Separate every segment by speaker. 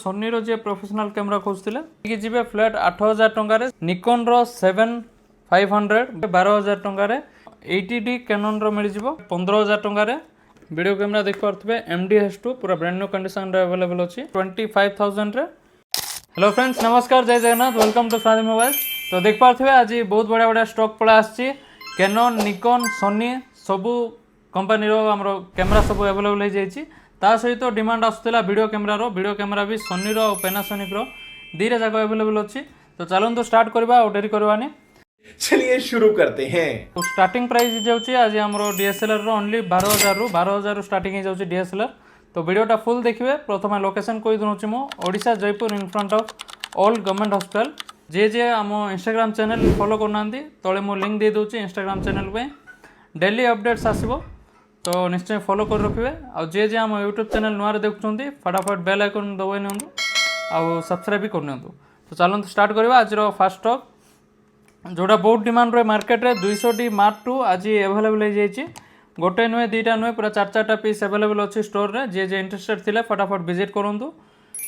Speaker 1: सोनी रो जे professional camera खोजुले कि जिबे flat 8000 टंका रे निकॉन रो 7500 12000 टंका रे 80D कैनन रो मिल जिवो 15000 टंका रे वीडियो कैमरा देख पारथबे MDH2 पूरा ब्रांड न्यू कंडीशन रे अवेलेबल अछि 25000 रे। हेलो फ्रेंड्स नमस्कार जय जगन्नाथ वेलकम टू स्वाधीन मोबाइल। तो देख पारथबे आज बहुत बड़ा बड़ा स्टॉक पड़ा आछि कैनन निकॉन सोनी सबु कंपनी रो हमरो कैमरा सब अवेलेबल हो जाइछि। ता सहित डिमांड आसुला वीडियो कैमरा भी सोनी रो पैनासोनिक रो दीरे जाक अवेलेबल अछि। तो चलंतु स्टार्ट करबा और देरी करबानी
Speaker 2: चलिए शुरू करते हैं।
Speaker 1: तो स्टार्टिंग प्राइस जाउछि आज हमरो DSLR रो ओनली 12000 रू स्टार्टिंग हो जाउछि DSLR। तो वीडियोटा फुल देखिबे। प्रथम लोकेशन कोइ दउछि मो Odisha Jeypore in front of all government hospital. जे आम इंस्टाग्राम चैनल फॉलो करनांती तळे मो लिंक दे दउछि इंस्टाग्राम चैनल पे डेली अपडेट्स आसीबो तो निश्चय फॉलो कर रखिए। आ जे आम यूट्यूब चैनल नुआ देखुं फटाफट बेल आइकन दबाई नियंतु आ सब्सक्राइब भी करनी। तो चलते स्टार्ट करवा आज फास्ट स्टॉक जोड़ा बहुत डिमांड रहे मार्केट रे 200D मार्क 2 आज अवेलेबल हो जाइए। गोटे नुहे दुईटा नुहे पूरा 4-4टा पीस अवेलेबल अच्छी स्टोर रे जे इंटरेस्टेड थिले फटाफट विजिट करूँ।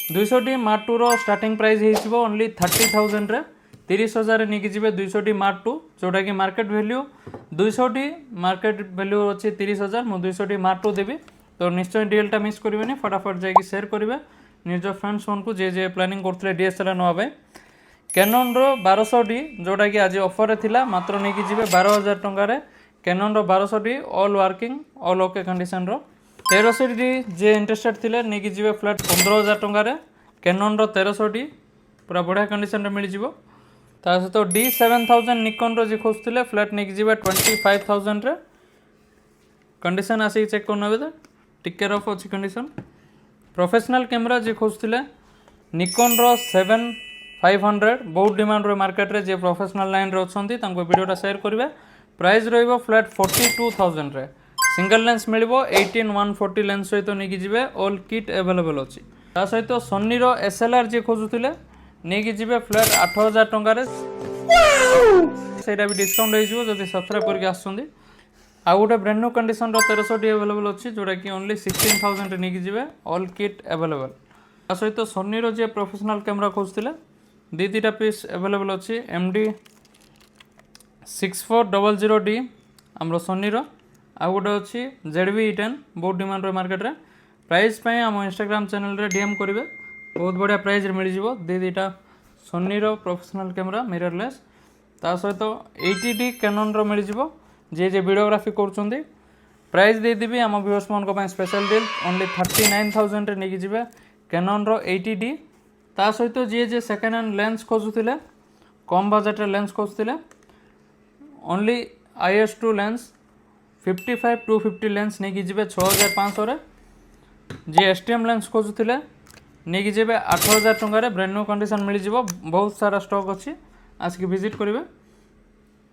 Speaker 1: 200D मार्क 2 रो स्टार्टिंग प्राइस हो ओनली 30,000 रे 30,000 नहीं जी 200D मार्क 2 जोटा कि market value 200D market value अच्छी 30,000 मुझे 200D मार्क 2 देवी। तो निश्चय डीलटा मिस करेंगे फटाफट जाकि शेयर करेंगे निज फ्रेंड्स मन को जे प्लानिंग करते DSLR नवा कैनन रो 1200D जोटा कि आज ऑफर थिला मात्र नहीं जी 12,000 टंका कैनन रो 1200D all working all okay condition रो 1300D जे इंटरेस्टेड थिले नहीं जी फ्लैट 15,000 टंका कैनन रो 1300D पूरा बढ़िया कंडीशन मिल जिवो। ता सहित D7000 निकॉन रो जे खोजुले फ्लैट नहीं जी 25,000 रे कंडीशन आसिक चेक करने तो टिके रफ अच्छी कंडीशन। प्रोफेशनल कैमरा जे खोजुले निकॉन रो 7500 बहुत डिमांड रहे मार्केट रे जे प्रोफेशनल लाइन रे अछंती तांको वीडियोटा शेयर करिवे। प्राइस रहिबो फ्लैट 42,000 रे सिंगल लेंस मिलिबो 18-140 लेंस सहित नहीं जिवे ऑल किट अवेलेबल अछि। ता सहित सोनी रो SLR जे खोजुले नहीं जी फ्लैट 8,000 टंका सेटा भी डिस्काउंट हो जब सब्सक्राइब करके आसुँच। आउ गोटे brand new condition 1300D available अच्छी जोटा कि ओनली 16,000 नहीं जी ऑल किट अवेलेबल। ता सहित सोनी रो जे प्रोफेशनल कैमरा खोजुले दुईटा पीस अवेलेबल अच्छी MD6400D आमर सोनी रो आउ गोटे अच्छी ZV-10 बहुत डिमांड रहे मार्केट रे। प्राइस पे आम इंस्टाग्राम चैनल रे DM करेंगे बहुत बढ़िया प्राइस मिल जाव दुईटा सोनी रो प्रोफेशनल कैमरा मिररलेस। ता सहित 80D कैनन रो मिल जाव जे वीडियोग्राफी कर प्राइस देदेवी आम व्यूअर्स मान स्पेशल डील ओनली 39,000 रे नहीं जी कैनन रो 80D। ता सहित जे सेकेंड हैंड लेंस खोजुले कम बजेट लेंस खोजुले ओनली IS2 लेंस 55-250 लेंस नहीं जी 6,500 रे जे STM लेंस खोजुले नहीं जी 8,000 टंका ब्रांड न्यू कंडीशन मिल जाव। बहुत सारा स्टॉक अच्छी आसिक विजिट करेंगे।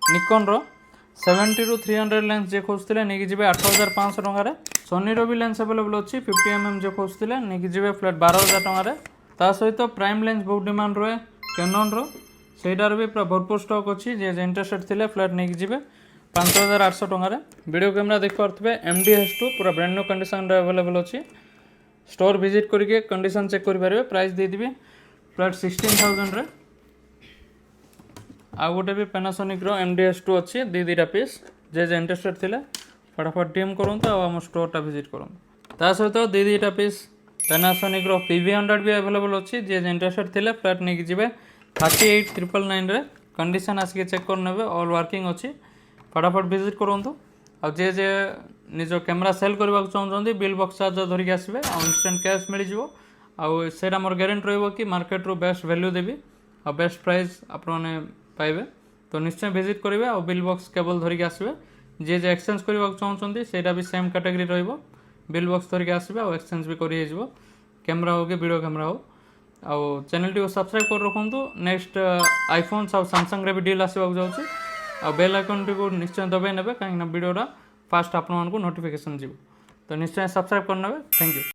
Speaker 1: निकॉन रो 70-300 लेंस जे खोजुले नहीं जी 8,500 टंका सोनी रो भी लेंस अवेलेबल अच्छी 50mm जो खोजुले नहीं जी फ्लैट 12,000 टंका। ता सहित प्राइम लेंस बहुत डिमांड रहे कैनन रो सेटार भी पूरा भरपूर स्टॉक अच्छी जे इंटरेस्टेड थिले फ्लैट नहीं जी 5,800 टंका। वीडियो कैमरा देख पारे MDH2 पूरा ब्रांड न्यू कंडीशन अवेलेबल अच्छी स्टोर विजिट करके कंडीशन चेक करेंगे। प्राइस देदेवी फ्लैट 16,000 रे। आ गोटे भी पैनासोनिक रो MDH2 अच्छी दुईटा पीस जे इंटरेस्टेड थिले फटाफट DM करूँ आम स्टोरटा विजिट करूँ। ता सहित दुईटा पीस पैनासोनिक रो PV100 भी अवेलेबल अच्छी जे इंटरेस्टेड थिले फ्लैट नहीं जी 38,999 रे कंडीशन आसिक चेक कर ऑल वर्किंग अच्छी फटाफट विजिट करूँ। आ जे निज कैमरा सेल करने चाहते बिल बक्स चार्ज धरिक आसवे इंस्टेंट कैश मिल जाव मोर गारंटी रही कि मार्केट रू बेस्ट वैल्यू देवी आ बेस्ट प्राइस आपने पाइबे। तो निश्चय विजिट करेंगे आ बिल बक्स केबल धरिक आसवे जे एक्सचेंज करने चाहते सेटा भी सेम कैटेगरी बिल बक्स धरिक आसवे आ एक्सचेंज भी कर कैमरा हो कि वीडियो कैमरा हो। आउ चैनल टी सब्सक्राइब कर रखु। नेक्स्ट आईफोन्स आ सैमसंग रे भी डील आसवाक जाऊँगी आ बेल आइकन टी को निश्चय दबाई ने कहीं वीडियोटा फास्ट आपको नोटिफिकेशन जीव। तो निश्चय सब्सक्राइब करने। Thank you.